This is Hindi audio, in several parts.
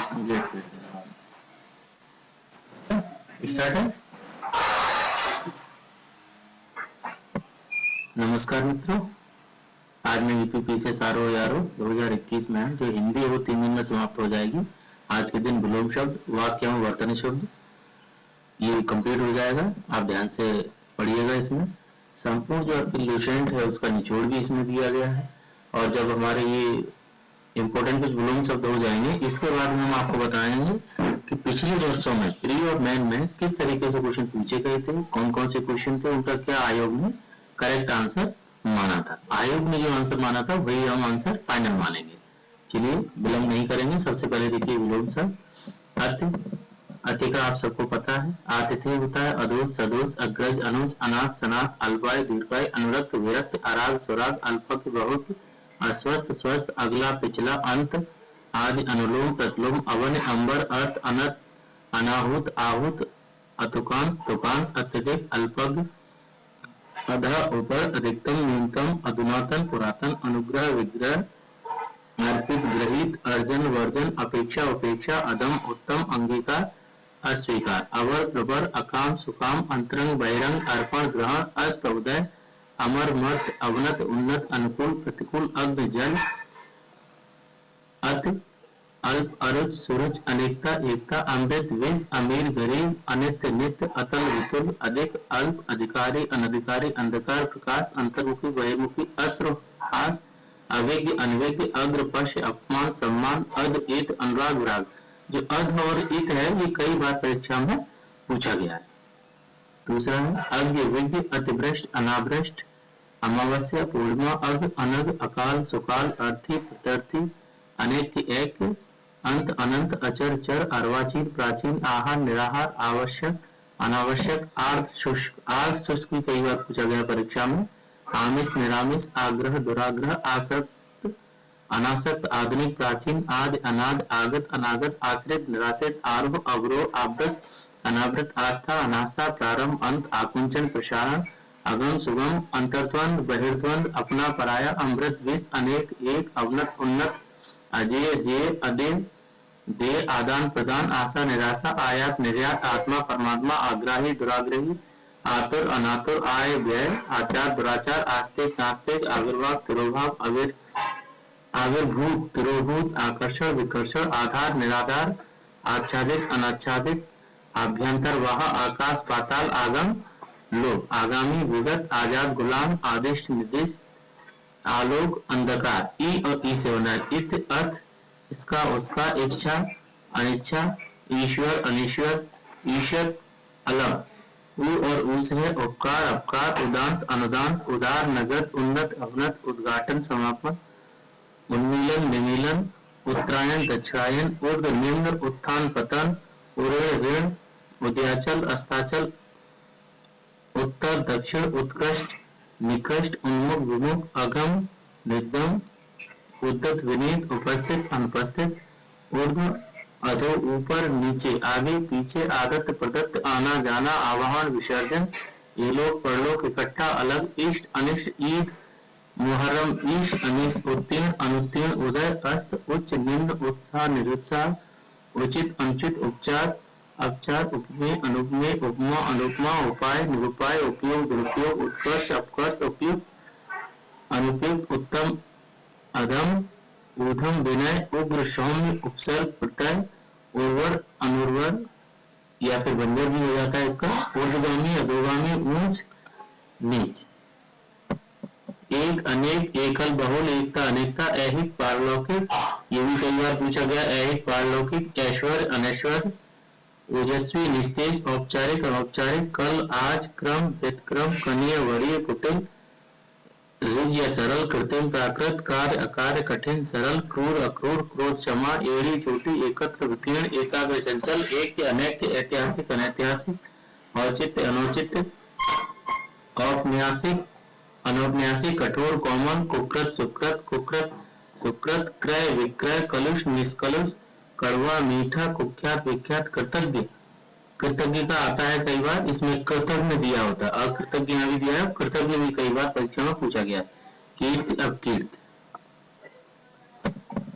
स्टार्ट है। नमस्कार मित्रों, आज मैं यूपी से सारो यारो 2021 में है, जो हिंदी है वो 3 दिन में समाप्त हो जाएगी। आज के दिन विलोम शब्द, वाक्य एवं वर्तनी शब्द ये कंप्लीट हो जाएगा। आप ध्यान से पढ़िएगा। इसमें संपूर्ण जो लुसेंट है उसका निचोड़ भी इसमें दिया गया है। और जब हमारे ये इम्पोर्टेंट कुछ विलोम शब्द हो जाएंगे, इसके बाद हम आपको बताएंगे कि पिछले वर्षों में प्री और मेन में किस तरीके से क्वेश्चन पूछे गए थे, कौन कौन से क्वेश्चन थे, उनका क्या आयोग ने करेक्ट आंसर माना था। आयोग ने जो आंसर माना था वही हम आंसर फाइनल मानेंगे। चलिए विलंब नहीं करेंगे। सबसे पहले देखिए विलोम शब्द अति। अति का आप सबको पता है, आतिथ्य होता है अदोष, सदोष, अग्रज, अनुज, अनाथ, सनाथ, अल्पाय, दीर्घाय, अनुरक्त, विरक्त, अराग, स्वराग, अल्पक, बहुत, अस्वस्थ, स्वस्थ, अगला, पिछला, अंत, आदि, अनुलोम, प्रतिलोम, अवन, अंबर, अर्थ, अनर्थ, अनाहुत, आहूत, अतुकांत, तुकांत, अत्यधिक, अल्पज्ञ, अधा, ऊपर, अधिकतम, न्यूनतम, अधुनातन, पुरातन, अनुग्रह, विग्रह, अर्पित, ग्रहित, अर्जन, वर्जन, अपेक्षा, उपेक्षा, अधम, उत्तम, अंगीकार, अस्वीकार, अवर, प्रबर, अकाम, सुकाम, अंतरंग, बहिरंग, अर्पण, ग्रहण, अस्त, उदय, अमर, मर्त, अवनत, उन्नत, अनुकूल, प्रतिकूल, अग्नि, जल, अति, अल्प, अरुच, सुरुच, अनेकता, एकता, अमृत, विष, अमीर, गरीब, अनित्य, नित्य, अतल, वितुल, अधिक, अल्प, अधिकारी, अनधिकारी, अंधकार, प्रकाश, अंतर्मुखी, बहिर्मुखी, अस्र, हास, अवेज्ञ, अनवेज्ञ, अग्र, पश्य, अपमान, सम्मान, अध, इत, अनुराग, विराग। जो अध और इत है ये कई बार परीक्षा में पूछा गया है। दूसरा है अज्ञ, विज्ञ, अतिभ्रष्ट, अनाभ्रष्ट, अमावस्या, पूर्णिमा, अग, अनग, अकाल, सुकाल, अर्थी, प्रत्यर्थी, अनेक, एक, अंत, अनंत, अचर, चर, अर्वाचीन, प्राचीन, आहार, निराहार, आवश्यक, अनावश्यक, आर्थ, शुष्क। आर्थ शुष्क भी कई बार पूछा गया परीक्षा में। आमिष, निरामिष, आग्रह, दुराग्रह, आसक्त, अनासक्त, आधुनिक, प्राचीन, आदि, अनाद, आगत, अनागत, आश्रित, निराश्रित, आरोह, अवरोह, आवृत, अनावृत, आस्था, अनास्था, प्रारंभ, अंत, आकुंचन, प्रसारण, अगम, सुगम, अंतर्द्वंद, बहिर्द्वंद, अपना, पराया, अमृत, विष, अनेक, एक, अवनत, उन्नत, अजेय, जेय, अदेय, देय, आदान प्रदान, आशा, निराशा, आयात, निर्यात, आत्मा, परमात्मा, आग्राही, दुराग्रही, आतुर, अनातुर, आय, व्यय, आचार, दुराचार, आस्तिक, नास्तिक, आविर्भाव, तिरोभाव, आविर्भूत, तिरोभूत, आकर्षण, विकर्षण, आधार, निराधार, आच्छादित, अनाच्छादित, आभ्यंतर, वाह, आकाश, पाताल, आगम, लोक, आगामी, विगत, आजाद, गुलाम, आदिष्ट, निर्दिष्ट, आलोक, अंधकार। ई और ई से बना इत, अर्थ, इसका, उसका, इच्छा, अनिच्छा, ईश्वर, अनिश्वर, ईशत, अलग। उ और ऊ से है उपकार, अपकार, उदांत, अनुदांत, उदार, नगद, उन्नत, अवनत, उद्घाटन, समापन, उन्मीलन, निमीलन, उत्तरायण, दक्षिणायन, ऊर्ध्व, निम्न, उत्थान, पतन, उऋण, ऋण, उदयाचल, अस्ताचल, उत्तर, दक्षिण, उत्कृष्ट, निकृष्ट, उन्मुख, विमुख, अगम, निर्गम, उद्धत, विनीत, उपस्थित, अनुपस्थित, ऊर्ध्व, अधो, ऊपर, नीचे, आगे, पीछे, आदत, प्रदत्त, आना जाना, आवाहन, विसर्जन, इलोक, परलोक, इकट्ठा, अलग, इष्ट, अनिष्ट, ईद, मुहर्रम, ईश, अनीस, उत्तीर्ण, अनुत्तीर्ण, उदय, अस्त, उच्च, निम्न, उत्साह, निरुत्साह, उचित, अनुचित, उपचार, अपचार, उपमेय, अनुपमेय, उपमा, अनुपमा, उपाय, निरुपाय, उपयोग, दुरुपयोग, उत्कर्ष, अपकर्ष, उपयुक्त, अनुपयुक्त, उत्तम, अधम, ऊधम, विनय, उग्र, सौम्य, उपसर्ग, प्रत्यय, उर्वर, अनुर्वर या फिर बंजर भी हो जाता है इसका। ऊर्ध्वगामी, अधोगामी, ऊंच, नीच। एक, अनेक, एकल, बहुल, एकता, अनेकता, ऐहिक, पारलौकिक, ये भी कई बार पूछा गया। ऐहिक, पारलौकिक, ऐश्वर्य, अनैश्वर्य, ओजस्वी, निस्तेज, औपचारिक, अनौपचारिक, कल, आज, क्रम, व्यतिक्रम, कनीय, वरीय, कुटिल, ऋज या सरल, कृत्रिम, प्राकृत, कार्य, अकार्य, कठिन, सरल, क्रूर, अक्रूर, क्रोध, क्षमा, एड़ी, चोटी, एकत्र, विकीर्ण, एकाग्र, चंचल, एक, अनेक, ऐतिहासिक, अनैतिहासिक, औचित्य, अनौचित्य, औपन्यासिक, अनौपन्यासिक, कठोर, कोमल, कुकृत, सुकृत, कुकृत, सुकृत, क्रय, विक्रय, कलुष, निष्कलुष, कड़वा, मीठा, कुख्यात, विख्यात, कृतज्ञ। कृतज्ञ का आता है कई बार, इसमें कृतज्ञ दिया होता है, अकृतज्ञ यहाँ भी दिया है, कृतज्ञ भी कई बार परीक्षा में पूछा गया है। कीर्ति, अपकीर्ति।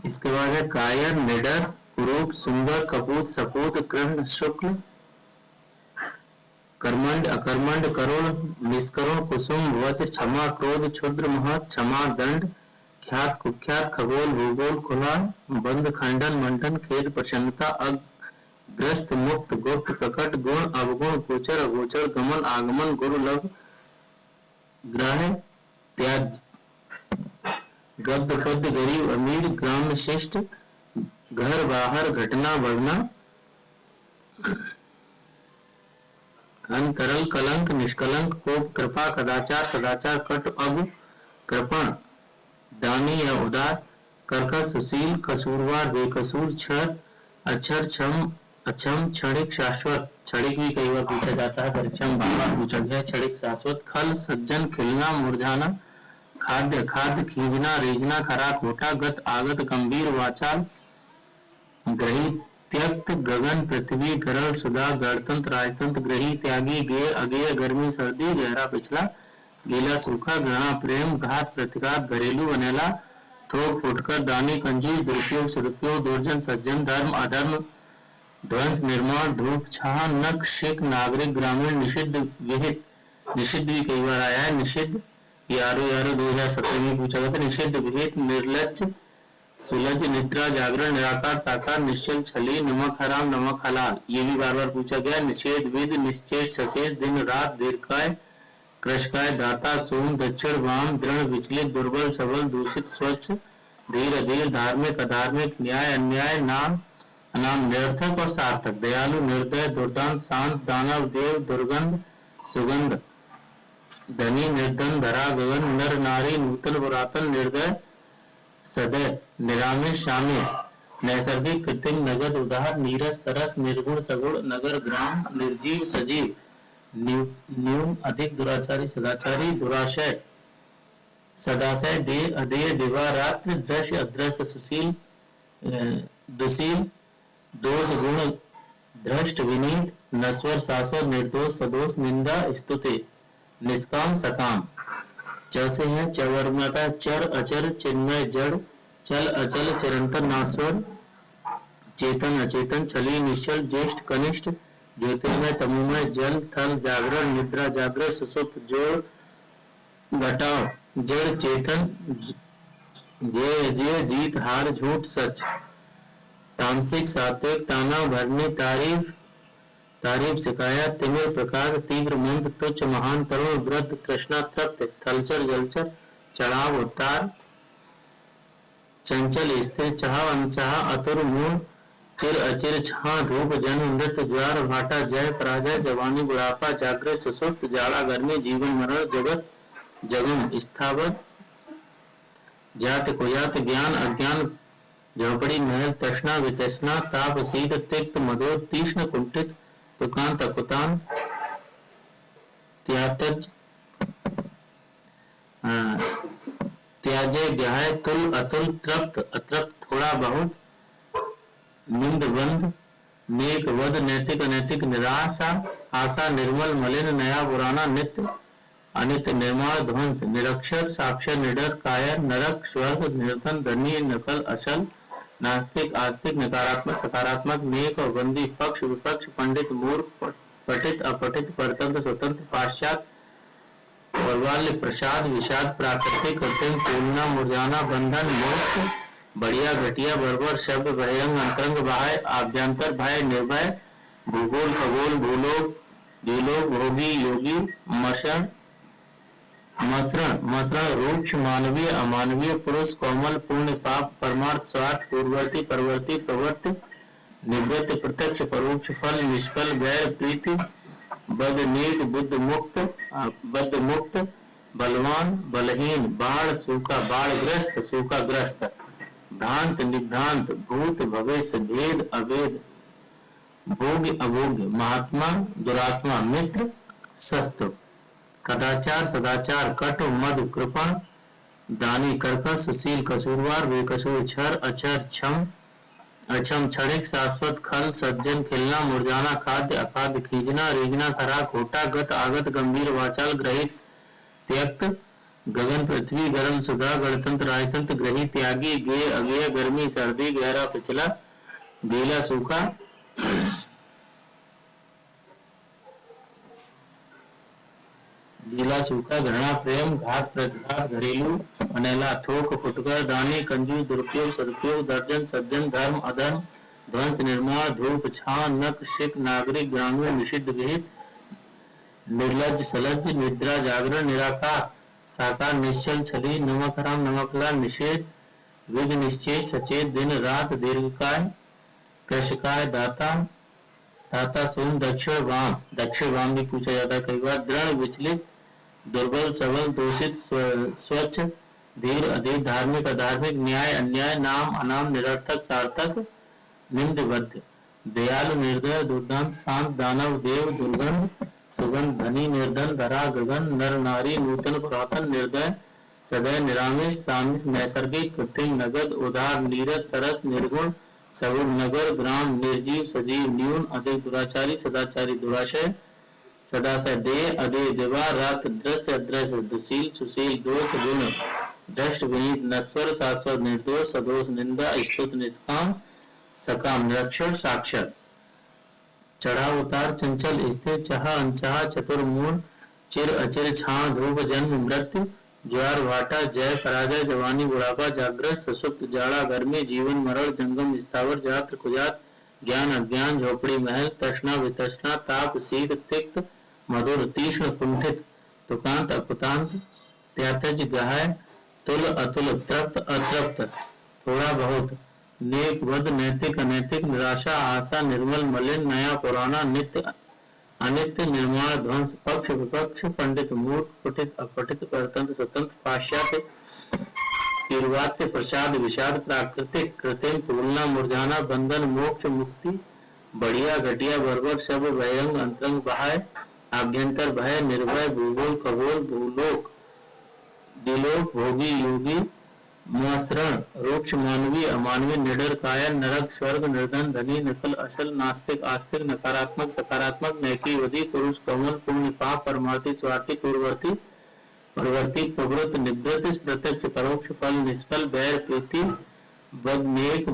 इसके बाद है कायर, निडर, कुरूप सुंदर कपूत सपूत कृष्ण शुक्ल कर्मंड अकर्मंड करुण निष्करुण कुसुम वज्र क्षमा क्रोध क्षुद्र महत क्षमा दंड ख्यात कुख्यात खगोल भूगोल खुला बंद खंडन मंडन खेद प्रसन्नता ग्रस्त मुक्त गुप्त प्रकट गुण अवगुण गोचर अगोचर गमन आगमन गुरु लघु ग्राह त्याज गद्य पद्य गरीब अमीर ग्राम्य शिष्ट घर बाहर घटना बढ़ना अंतरल कलंक निष्कलंक कोप कृपा कदाचार सदाचार कट अब कृपण दानी या उदार कर्कश सुशील कसूरवार बेकसूर क्षर अक्षर क्षम अक्षम क्षणिक शाश्वत क्षणिक भी कई बार पूछा जाता है परिचम बार बार पूछा गया क्षणिक शाश्वत खल सज्जन खिलना मुरझाना खाद्य खाद्य खींचना रीझना खरा खोटा गत आगत गंभीर वाचाल ग्रही त्यक्त गगन पृथ्वी गरल सुधा गणतंत्र राजतंत्र ग्रही त्यागी गेय अगेय गर्मी सर्दी गहरा पिछला गीला सूखा घृणा प्रेम घात प्रतिघात घरेलू बनेला थोक फुटकर दानी कंजूस दुरुपयोग सदुपयोग दुर्जन सज्जन धर्म अधर्म ध्वंस निर्माण धूप छाह नक शिक नागरिक ग्रामीण निषिद्ध विहित निषिद्ध भी कई बार आया है निषिद्ध यारो 2017 में पूछा गया था निषिद्ध विहित निर्लज सुलझ निद्रा जागरण निराकार साकार निश्चल छली नमक हराम नमक हलाल ये भी बार बार पूछा गया निषेध विद निश्चेष सचेत दिन रात दीर्घकाय कृशकाय दाता सोम दक्षिण वाम दृढ़ विचलित दुर्बल सबल दूषित स्वच्छ धीर अधीर धार्मिक अधार्मिक न्याय अन्याय नाम अनाम निरर्थक और सार्थक दयालु निर्दय दुर्दांत शांत दानव देव दुर्गंध सुगंध धनी निर्धन धरा गगन नर नारी नूतन पुरातन निर्दय सदैव निरामिष शामिष नैसर्गिक कृत्रिम नगद उदार नीरस सरस निर्गुण सगुण नगर ग्राम निर्जीव सजीव न्यून अधिक दुराचारी सदाचारी दुराशय सदाशय दे अदेय दिवा रात्र दृश्य अदृश्य सुशील दुशील दोष गुण भ्रष्ट विनीत नस्वर शाश्वत निर्दोष सदोष निंदा स्तुति निष्काम सकाम जैसे है चवर्मता चर अचर चिन्मय जड़ चल अचल चिरंतन नास्वर चेतन अचेतन छली निश्चल ज्येष्ठ कनिष्ठ ज्योतिर्मय तमोमय जल थल जागरण निद्रा जागृत सुसुप्त जोड़ घटाओ जड़ चेतन जय जय जीत हार झूठ सच तामसिक सात्विक ताना भरनी तारीफ तारीफ शिकायत तिमिर प्रकार तीव्र मंद तुच्छ महान तरुण वृद्ध कृष्णा तृप्त थलचर जलचर चढ़ाव उतार चंचल स्थिर चाह अनचाह अतुर मूल चिर अचिर छा धूप जन्म मृत ज्वार भाटा जय पराजय जवानी बुढ़ापा जागृत सुसुप्त जाड़ा गर्मी जीवन मरण जगत जगम स्थावर जात कुजात ज्ञान अज्ञान झोपड़ी महल तृष्णा वितृष्णा ताप शीत तिक्त मधुर तीक्ष्ण कुंठित तुकांत अकुतांत त्यातज त्याजे ग्याय तुल अतुल तृप्त अतृप्त थोड़ा बहुत निंद बंद नेक वध नैतिक अनैतिक निराशा आशा निर्मल मलिन नया पुराना नित्य अनित्य निर्माण ध्वंस निरक्षर साक्षर निडर कायर नरक स्वर्ग निर्धन धनी नकल असल नास्तिक आस्तिक नकारात्मक सकारात्मक नेक और बंदी पक्ष विपक्ष पंडित मूर्ख पठित अपठित परतंत्र स्वतंत्र पाश्चात और वाल्य प्रसाद विषाद प्राकृतिक कृत्रिम तुलना मुरझाना बंधन मोक्ष बढ़िया घटिया बर्बर शब्द बहिरंग अंतरंग बाह्य आभ्यंतर भय निर्भय भूगोल खगोल भूलोक द्विलोक भोगी योगी मसरण मसरण रूक्ष मानवीय अमानवीय पुरुष कोमल पूर्ण पाप परमार्थ स्वार्थ पूर्ववर्ती परवर्ती प्रवृत्ति निवृत्त प्रत्यक्ष परोक्ष फल निष्फल गैर प्रीति बद नेक बद्ध मुक्त बलवान बलहीन बाढ़ सूखा ग्रस्त भ्रांत निभ्रांत भूत भविष्य भेद अभेद भोग्य अभोग्य महात्मा दुरात्मा मित्र शस्त्र कदाचार सदाचार कट मद कृपण दानी कर्कश सुशील कसूरवार बेकसूर छर अचर क्षम अक्षम क्षणिक शाश्वत खल सज्जन खिलना मुरझाना खाद्य अखाद्य खींचना रीझना खरा खोटा गत आगत गंभीर वाचाल ग्रहित त्यक्त गगन पृथ्वी गरल सुधा गणतंत्र राजतंत्र ग्रही त्यागी गेय अगेय गर्मी सर्दी गहरा पिछला गीला सूखा, गीला सूखा, घृणा प्रेम, घात प्रतिघात, घरेलू अनेला, थोक फुटकर, दानी कंजूस, दुरुपयोग सदुपयोग, दर्जन सज्जन, धर्म अधर्म, ध्वंस निर्माण, धूप छां, नक शिक, नागरिक ग्रामीण, निषिद्ध विहित, निर्लज सलज्ज, निद्रा जागरण, निराकार साकार, निश्चल छली, नमक हराम नमक लाल, निषेध, विघ्न निश्चेष, सचेत, दिन रात, दीर्घकाय, कृषकाय, दाता, दाता सोम, दक्षिण वाम भी पूछा जाता है कई बार, दृढ़ विचलित, दुर्बल सबल, दूषित स्वच्छ, धीर अधीर, धार्मिक अधार्मिक, न्याय अन्याय, नाम अनाम, निरर्थक सार्थक, निंदबद्ध, दयालु निर्दय, दुर्दांत शांत, दानव देव, दुर्गंध सुगंध, धनी निर्धन, धरा गगन, नर नारी, नूतन पुरातन, निर्दय सदय, निरामिष सामिष, नैसर्गिक कृत्रिम, नगद उदार, नीरस सरस, निर्गुण सगुण, नगर ग्राम, निर्जीव सजीव, न्यून अधिक, दुराचारी सदाचारी, दुराशय सदाशय, देह अधेय, देवा रात, दृश्य अदृश्य, दुशील सुशील, दोष गुण दृष्ट विनीत, नश्वर शाश्वत, निर्दोष सदोष, निंदा स्तुत, निष्काम सकाम, निरक्षर साक्षर, चढ़ा उतार, चंचल स्थिर, चाह अनचाह, चतुर्मूल, चिर अचिर, छां धूप, जन्म मृत्यु, ज्वार भाटा, जय पराजय, जवानी बुढ़ापा, जागृत सुषुप्त, जाड़ा गर्मी, जीवन मरण, जंगम स्थावर, जात्र कुजात, ज्ञान अज्ञान, झोपड़ी महल, तृष्णा वितृष्णा, ताप शीत, तिक्त मधुर, तीक्ष्ण कुंठित, तुकांत अकुतांत, त्यातज गहाय, तुल अतुल, तृप्त अतृप्त, थोड़ा बहुत, नेक वध, नैतिक अनैतिक, निराशा आशा, निर्मल मलिन, नया पुराना, नित्य अनित्य, निर्माण ध्वंस, पक्ष विपक्ष, पंडित मूर्ख, पठित अपठित, परतंत्र स्वतंत्र, पाश्चात्य कीर्वात्य, प्रसाद विषाद, प्राकृतिक कृत्रिम, तुलना मुरझाना, बंधन मोक्ष मुक्ति, बढ़िया घटिया बर्बर, सब बहिरंग अंतरंग, बाह्य आभ्यंतर, भय निर्भय, भूगोल खगोल, भूलोक दिलोक, भोगी योगी, मसरण, रूक्ष मानवीय अमानवीय, निडर कायन, नरक स्वर्ग, निर्धन धनी, नकल असल, नास्तिक आस्तिक, नकारात्मक सकारात्मक, नैकीवदी, पुरुष कमल, पुण्य पाप, परमार्थी स्वार्थी, पूर्ववर्ती प्रवर्ती, प्रवृत्त निवृत्त, प्रत्यक्ष परोक्ष, फल निष्फल, बैर प्रीति, बदनेक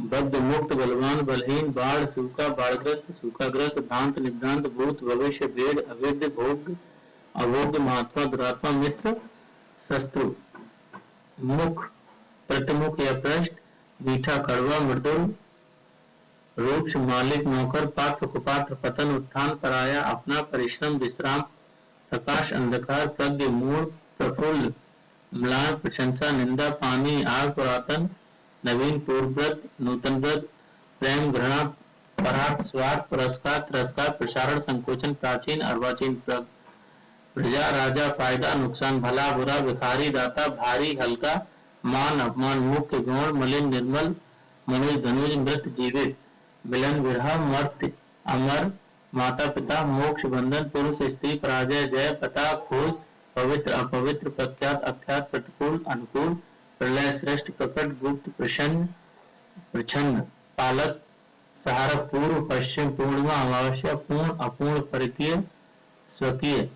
बद्ध मुक्त, बलवान बलहीन, बाढ़ सूखा बाढ़ग्रस्त, सूखाग्रस्त, भ्रांत निभ्रांत, भूत भविष्य, भेद अवेद्य, भोग अभोग्य, महात्मा दुरात्मा, मित्र शत्रु, मुख प्रतिमुख या पृष्ठ, मीठा कड़वा मृदुल, रूक्ष मालिक नौकर, पात्र कुपात्र, पतन उत्थान, पराया अपना, परिश्रम विश्राम, प्रकाश अंधकार, प्रज्ञ मूढ़, प्रफुल्ल म्लान, प्रशंसा निंदा, पानी आग, पुरातन नवीन, पूर्वव्रत नूतन व्रत, प्रेम घृणा, परार्थ स्वार्थ, पुरस्कार तिरस्कार, प्रसारण संकोचन, प्राचीन अर्वाचीन, प्रजा राजा, फायदा नुकसान, भला बुरा, भिखारी दाता, भारी हल्का, मान अपमान, मुख्य गौण, मलिन निर्मल, मनुज धनुज, मृत जीवित, मिलन विरह, मर्त्य अमर, माता पिता, मोक्ष बंधन, पुरुष स्त्री, पराजय जय, पता खोज, पवित्र अपवित्र, प्रख्यात अख्यात, प्रतिकूल अनुकूल, प्रलय श्रेष्ठ प्रकट, गुप्त प्रसन्न प्रछन्न, पालक सहारक, पूर्व पश्चिम, पूर्णिमा अमावस्या, पूर्ण अपूर्ण, परकीय स्वकीय,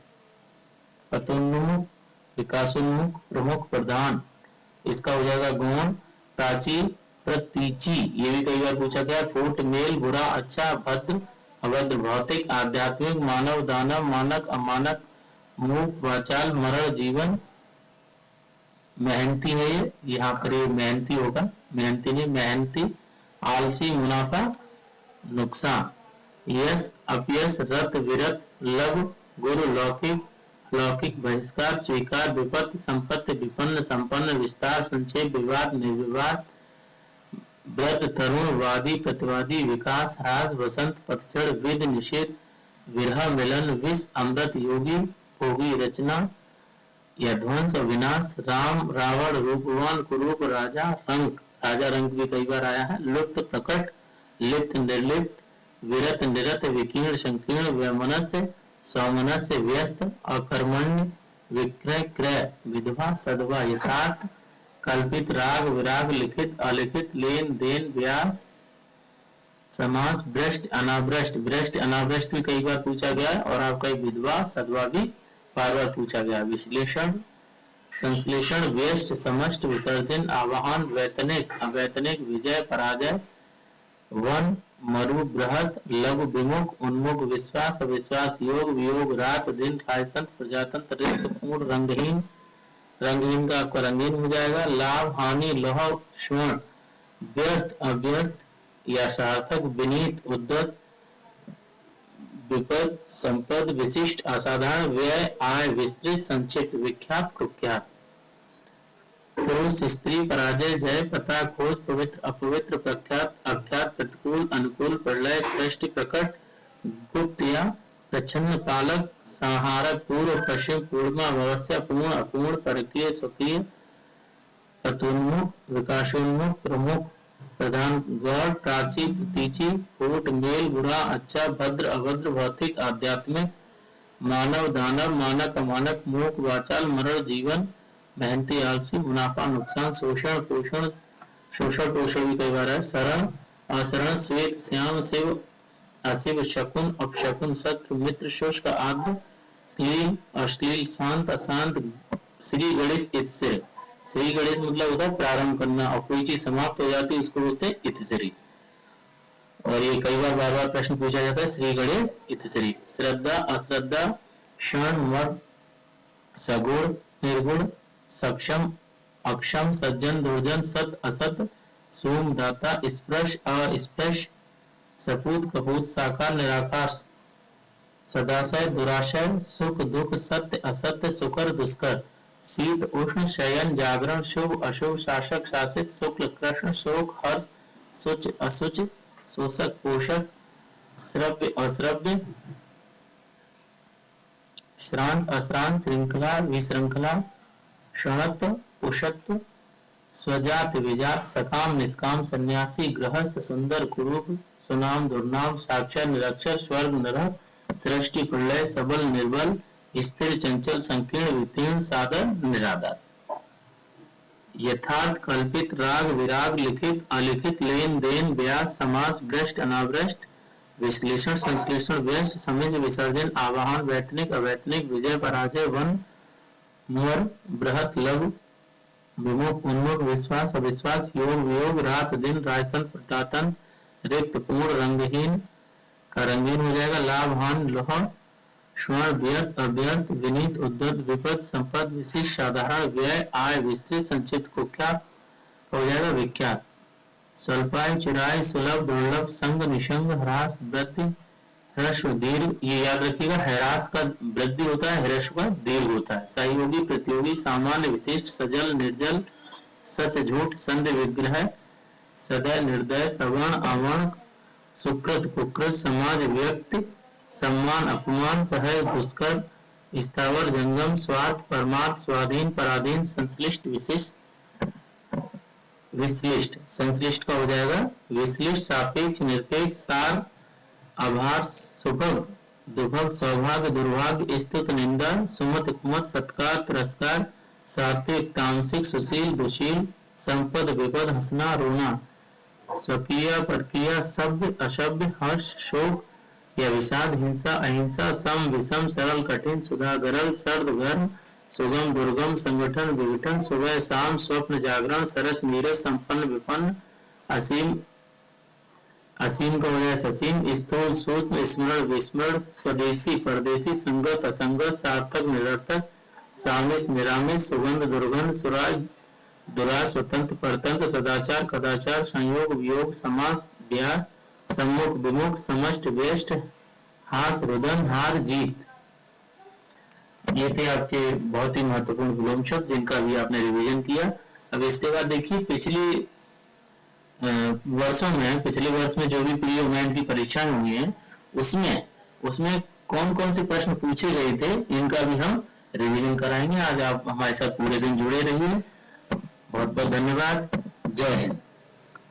पतोन्मुख विकासोन्मुख, प्रमुख प्रधान, इसका हो जाएगा गौण, प्राची प्रतीची, ये भी कई बार पूछा गया, फूट मेल, बुरा अच्छा, भद्र अभद्र, भौतिक आध्यात्मिक, मानव दानव, मानक अमानक, मूक वाचाल, मरण जीवन, मेहनती है ये, यहाँ पर ये मेहनती होगा, मेहनती नहीं मेहनती, आलसी मुनाफा नुकसान, यश अपयश, रत विरत, लव गुरु लौकिक लौकिक, बहिष्कार स्वीकार, विपत्ति संपत्ति, विपन्न संपन्न, विस्तार संक्षेप, विवाद निर्विवाद, वृद्ध तरुण, वादी प्रतिवादी, विकास ह्रास, वसंत पतझड़, विध निषेध, विरह मिलन, विष अमृत, योगी भोगी, रचना या ध्वंस विनाश, राम रावण, रूपवान कुरूप, राजा रंक, राजा रंक भी कई बार आया है, लुप्त प्रकट, लिप्त निर्लिप्त, विरत निरत, विकीर्ण संकीर्ण, वैमनस्य सौमनस्य, व्यस्त अकर्मण्य, विक्रय क्रय, विधवा सधवा, यथार्थ कल्पित, राग विराग, लिखित अलिखित, लेन देन, व्यास समास, भ्रष्ट अनाभ्रष्ट, भ्रष्ट अनाभ्रष्ट भी कई बार पूछा गया है, और आपका विधवा सधवा भी बार बार पूछा गया। विश्लेषण संश्लेषण, व्यष्ट समष्ट, विसर्जन आवाहन, वैतनिक अवैतनिक, विजय पराजय, वन, मरु, बृहत, लघु, विमुख, उन्मुख, विश्वास, अविश्वास, योग, वियोग, रात, दिन, राजतंत्र, प्रजातंत्र, रिक्त, पूर्ण, रंगहीन, रंगहीन का आपका रंगीन हो जाएगा। लाभ, हानि, लौह, स्वर्ण, व्यर्थ, अव्यर्थ या सार्थक, विनीत, उद्धत, विपद, संपद, विशिष्ट, असाधारण, व्यय, आय, विस्तृत, संक्षिप्त, विख्यात, कुख्यात। पुरुष, स्त्री, पराजय, जय, पता, खोज, पवित्र, अपवित्र, प्रख्यात, अख्यात, प्रतिकूल, अनुकूल, प्रलय, सृष्टि, प्रकट, गुप्त या प्रच्छन्न, पालक, संहारक, पूर्व, पश्चिम, पूर्णिमा, भविष्य, पूर्ण, अपूर्ण, परकीय, स्वकीय, पतोन्मुख, विकासोन्मुख, प्रमुख, प्रधान, गौड़, प्राची, प्रतीची, फूट, मेल, बुरा, अच्छा, भद्र, अभद्र, भौतिक, आध्यात्मिक, मानव, दानव, मानक, अमानक, मूक, वाचाल, मरण, जीवन, मेहनती, आलसी, मुनाफा, नुकसान, शोषण, पोषण, शोषण पोषण भी कई बार है, शरण, अशरण, श्वेत, श्याम, शिव, अशिव, शकुन, अपशकुन, शत्रु, मित्र, शुष्क, आद्र, श्लील, अश्लील, शांत, अशांत, श्री गणेश, इत्सिर। श्री गणेश मतलब होता है प्रारंभ करना, और कोई चीज समाप्त हो जाती है उसको बोलते हैं इतिश्री। और ये कई बार बार बार प्रश्न पूछा जाता है, श्री गणेश इतिश्री। श्रद्धा, अश्रद्धा, क्षण, मर, सगुण, निर्गुण, सक्षम, अक्षम, सज्जन, दुर्जन, सत, असत, सोम, दाता, स्पर्श, अस्पर्श, सपूत, कपूत, साकार, निराकार, सदाशय, दुराशय, सुख, दुख, सत्य, असत्य, सुकर, दुष्कर, शीत, उष्ण, शयन, जागरण, शुभ, अशुभ, शासक, शासित, शुक्ल, कृष्ण, शोक, हर्ष, शुच, अशुच, शोषक, पोषक, श्रव्य, अश्रव्य, श्रांत, अश्रांत, श्रृंखला, विश्रृंखला, क्षणत्व, पुषत्व, स्वजात, विजात, सकाम, निष्काम, सन्यासी, गृहस्थ, सुंदर, कुरूप, सुनाम, दुर्नाम, साक्षर, निरक्षर, स्वर्ग, नरक, सृष्टि, प्रलय, सबल, निर्बल, स्थिर, चंचल, संकीर्ण, वितीर्ण, सादर, निरादर। यथार्थ, कल्पित, राग, विराग, लिखित, अलिखित, लेन देन, ब्यास, समास, भ्रष्ट, अनावृष्ट, विश्लेषण, संश्लेषण, व्यस्त, समिज, विसर्जन, आवाहन, वैतनिक, अवैतनिक, विजय, पराजय, वन, मोर, बृहत, लघु, विमुख, उन्मुख, विश्वास, अविश्वास, योग, वियोग, रात, दिन, राजतंत्र, प्रजातंत्र, रिक्त, पूर्ण, रंगहीन का रंगीन हो जाएगा। लाभ, हान, लोह, स्वर्ण, व्यर्थ, अव्यर्थ, विनीत, उद्धत, विपद, संपद, विशिष्ट, साधारण, व्यय, आय, विस्तृत, संक्षिप्त, कुख्यात हो जाएगा विख्यात। स्वल्पाय, चिराय, सुलभ, दुर्लभ, संग, निशंग, ह्रास, वृद्धि, ह्रस्व, दीर्घ, ये याद रखिएगा, ह्रास का वृद्धि होता है, ह्रस्व का दीर्घ होता है। सहयोगी, प्रतियोगी, सामान्य, विशिष्ट, सजल, निर्जल, सच, झूठ, संध्य, विग्रह, सदय, निर्दय, सवर्ण, अवर्ण, सुकृत, कुकृत, समाज, व्यक्ति, सम्मान, अपमान, सहज, दुष्कर, स्थावर, जंगम, स्वार्थ, परमार्थ, स्वाधीन, पराधीन, संश्लिष्ट, विशिष्ट, विश्लिष्ट, संश्लिष्ट का हो जाएगा विश्लिष्ट, सापेक्ष, निरपेक्ष, सार, आभार, सुभग, दुभग, सौभाग्य, दुर्भाग्य, स्तुत, निंदा, सुमत, कुमत, सत्कार, तिरस्कार, सात्विक, तामसिक, सुशील, दुशील, संपद, विपद, हंसना, रोना, स्वकीय, परकीय, सभ्य, अशभ्य, हर्ष, शोक या विषाद, हिंसा, अहिंसा, सम, विषम, सरल, कठिन, सुधा, गरल, सर्द, गर्म, सुगम, दुर्गम, संगठन, विघटन, सुबह, शाम, स्वप्न, जागरण, सरस, नीरस, संपन्न, विपन्न, असीम, असीम का हो जाए ससीम, स्थूल, सूक्ष्म, स्मरण, विस्मरण, स्वदेशी, परदेशी, संगत, असंगत, सार्थक, निरर्थक, सामिस, निरामिस, सुगंध, दुर्गंध, सुराज, दुरा, स्वतंत्र, परतंत्र, सदाचार, कदाचार, संयोग, वियोग, समास, व्यास, सम्मुख, विमुख, समष्ट, व्यष्ट, हास, रुदन, हार, जीत। ये थे आपके बहुत ही महत्वपूर्ण विलोम शब्द जिनका भी आपने रिवीजन किया। अब इसके बाद देखिए पिछली वर्षों में, पिछले वर्ष में जो भी प्री ओमेंट की परीक्षाएं हुई हैं उसमें कौन कौन से प्रश्न पूछे गए थे इनका भी हम रिवीजन कराएंगे। आज आप हमारे साथ पूरे दिन जुड़े रहिए। बहुत बहुत धन्यवाद। जय हिंद।